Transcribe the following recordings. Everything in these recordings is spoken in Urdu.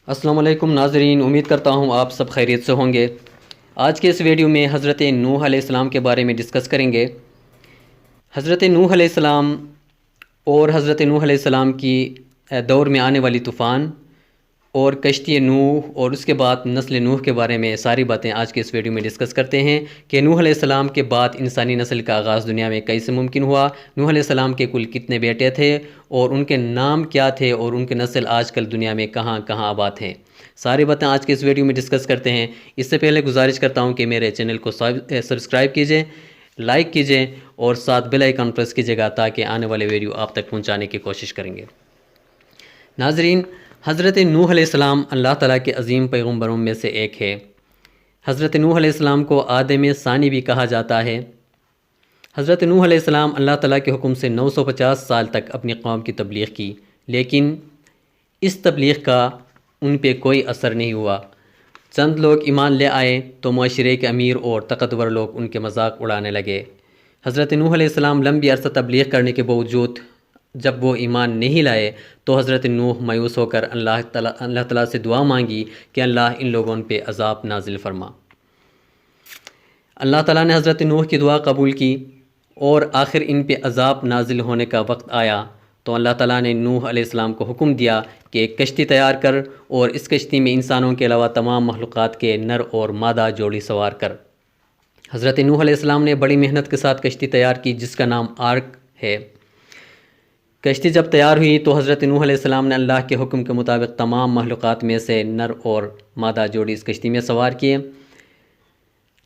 السلام علیکم ناظرین، امید کرتا ہوں آپ سب خیریت سے ہوں گے۔ آج کے اس ویڈیو میں حضرت نوح علیہ السلام کے بارے میں ڈسکس کریں گے۔ حضرت نوح علیہ السلام اور حضرت نوح علیہ السلام کی دور میں آنے والی طوفان اور کشتی نوح اور اس کے بعد نسل نوح کے بارے میں ساری باتیں آج کے اس ویڈیو میں ڈسکس کرتے ہیں کہ نوح علیہ السلام کے بعد انسانی نسل کا آغاز دنیا میں کیسے ممکن ہوا، نوح علیہ السلام کے کل کتنے بیٹے تھے اور ان کے نام کیا تھے اور ان کے نسل آج کل دنیا میں کہاں کہاں آباد ہیں۔ ساری باتیں آج کے اس ویڈیو میں ڈسکس کرتے ہیں۔ اس سے پہلے گزارش کرتا ہوں کہ میرے چینل کو سبسکرائب کیجئے، لائک کیجئے اور ساتھ بیل آئیکن پریس کیجئے گا تاکہ آنے والے ویڈیو آپ تک پہنچانے کی کوشش کریں گے۔ ناظرین، حضرت نوح علیہ السلام اللہ تعالیٰ کے عظیم پیغمبروں میں سے ایک ہے۔ حضرت نوح علیہ السلام کو آدم ثانی بھی کہا جاتا ہے۔ حضرت نوح علیہ السلام اللہ تعالیٰ کے حکم سے 950 سال تک اپنی قوم کی تبلیغ کی، لیکن اس تبلیغ کا ان پہ کوئی اثر نہیں ہوا۔ چند لوگ ایمان لے آئے تو معاشرے کے امیر اور طاقتور لوگ ان کے مذاق اڑانے لگے۔ حضرت نوح علیہ السلام لمبی عرصہ تبلیغ کرنے کے باوجود جب وہ ایمان نہیں لائے تو حضرت نوح مایوس ہو کر اللہ تعالیٰ سے دعا مانگی کہ اللہ ان لوگوں پہ عذاب نازل فرما۔ اللہ تعالیٰ نے حضرت نوح کی دعا قبول کی اور آخر ان پہ عذاب نازل ہونے کا وقت آیا تو اللہ تعالیٰ نے نوح علیہ السلام کو حکم دیا کہ ایک کشتی تیار کر اور اس کشتی میں انسانوں کے علاوہ تمام مخلوقات کے نر اور مادہ جوڑی سوار کر۔ حضرت نوح علیہ السلام نے بڑی محنت کے ساتھ کشتی تیار کی جس کا نام آرک ہے۔ کشتی جب تیار ہوئی تو حضرت نوح علیہ السلام نے اللہ کے حکم کے مطابق تمام مخلوقات میں سے نر اور مادہ جوڑی اس کشتی میں سوار کیے۔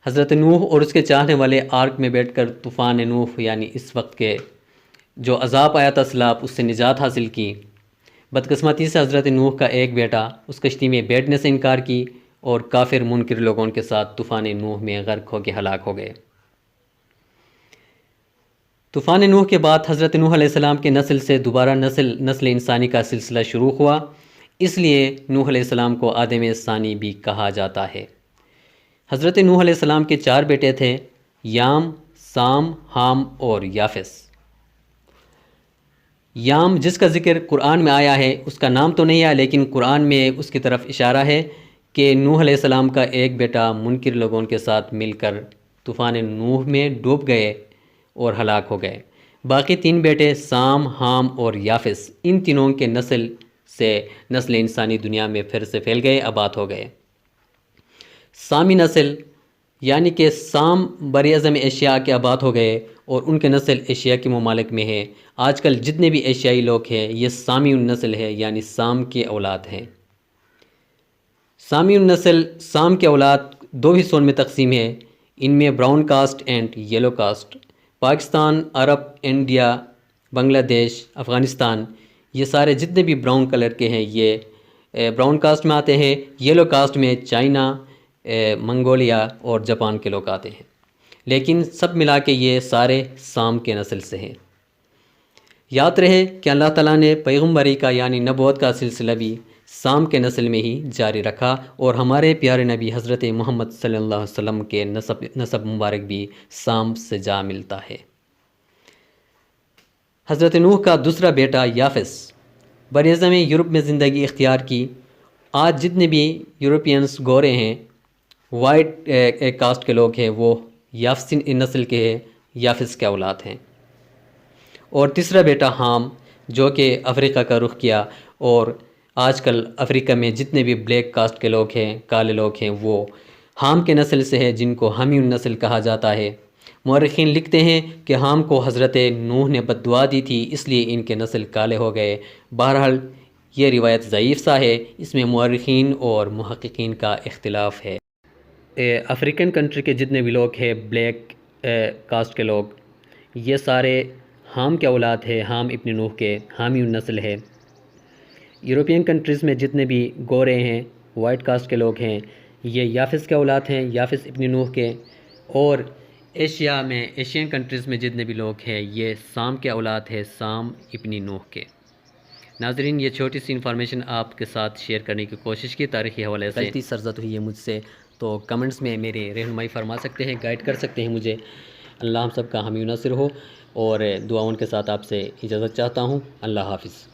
حضرت نوح اور اس کے چاہنے والے آرک میں بیٹھ کر طوفان نوح یعنی اس وقت کے جو عذاب آیا تھا سیلاب، اس سے نجات حاصل کی۔ بدقسمتی سے حضرت نوح کا ایک بیٹا اس کشتی میں بیٹھنے سے انکار کی اور کافر منکر لوگوں کے ساتھ طوفان نوح میں غرق ہو کے ہلاک ہو گئے۔ طوفان نوح کے بعد حضرت نوح علیہ السلام کے نسل سے دوبارہ نسل انسانی کا سلسلہ شروع ہوا، اس لیے نوح علیہ السلام کو آدم ثانی بھی کہا جاتا ہے۔ حضرت نوح علیہ السلام کے 4 بیٹے تھے، یام، سام، حام اور یافس۔ یام جس کا ذکر قرآن میں آیا ہے، اس کا نام تو نہیں آیا لیکن قرآن میں اس کی طرف اشارہ ہے کہ نوح علیہ السلام کا ایک بیٹا منکر لوگوں کے ساتھ مل کر طوفان نوح میں ڈوب گئے اور ہلاک ہو گئے۔ باقی 3 بیٹے سام، حام اور یافس، ان تینوں کے نسل سے نسل انسانی دنیا میں پھر سے پھیل گئے، آباد ہو گئے۔ سامی نسل یعنی کہ سام براعظم ایشیا کے آباد ہو گئے اور ان کے نسل ایشیا کے ممالک میں ہے۔ آج کل جتنے بھی ایشیائی لوگ ہیں یہ سامی النسل ہے، یعنی سام کے اولاد ہیں۔ سامی النسل سام کے اولاد 2 حصوں میں تقسیم ہے، ان میں brown caste and yellow caste. Pakistan, عرب، انڈیا، بنگلہ دیش، افغانستان، یہ سارے جتنے بھی براؤن کلر کے ہیں یہ براؤن کاسٹ میں آتے ہیں۔ یلو کاسٹ میں چائنا، منگولیا اور جاپان کے لوگ آتے ہیں، لیکن سب ملا کے یہ سارے سام کے نسل سے ہیں۔ یاد رہے کہ اللہ تعالیٰ نے پیغمبری کا یعنی نبوت کا سلسلہ بھی سام کے نسل میں ہی جاری رکھا اور ہمارے پیارے نبی حضرت محمد صلی اللہ علیہ وسلم کے نسب مبارک بھی سام سے جا ملتا ہے۔ حضرت نوح کا دوسرا بیٹا یافس براعظم یورپ میں زندگی اختیار کی۔ آج جتنے بھی یورپینس گورے ہیں، وائٹ کاسٹ کے لوگ ہیں، وہ یافسی نسل کے ہیں، یافس کے اولاد ہیں۔ اور تیسرا بیٹا حام جو کہ افریقہ کا رخ کیا، اور آج کل افریقہ میں جتنے بھی بلیک کاسٹ کے لوگ ہیں، کالے لوگ ہیں، وہ حام کے نسل سے ہے جن کو حامی النسل کہا جاتا ہے۔ مورخین لکھتے ہیں کہ حام کو حضرت نوح نے بد دعا دی تھی، اس لیے ان کے نسل کالے ہو گئے۔ بہرحال یہ روایت ضعیف سا ہے، اس میں مورخین اور محققین کا اختلاف ہے۔ افریقن کنٹری کے جتنے بھی لوگ ہیں بلیک کاسٹ کے لوگ، یہ سارے حام کے اولاد ہے، حام ابن نوح کے، حامی النسل ہے۔ یورپین کنٹریز میں جتنے بھی گورے ہیں، وائٹ کاسٹ کے لوگ ہیں، یہ یافس کے اولاد ہیں، یافس ابن نوح کے۔ اور ایشیا میں ایشین کنٹریز میں جتنے بھی لوگ ہیں یہ سام کے اولاد ہے، سام ابن نوح کے۔ ناظرین، یہ چھوٹی سی انفارمیشن آپ کے ساتھ شیئر کرنے کی کوشش کی تاریخی حوالے سے۔ غلطی سرزد ہوئی ہے مجھ سے تو کمنٹس میں میری رہنمائی فرما سکتے ہیں، گائیڈ کر سکتے ہیں مجھے۔ اللہ ہم سب کا حامی و ناصر ہو، اور دعاؤں کے ساتھ آپ سے اجازت چاہتا ہوں۔ اللہ حافظ۔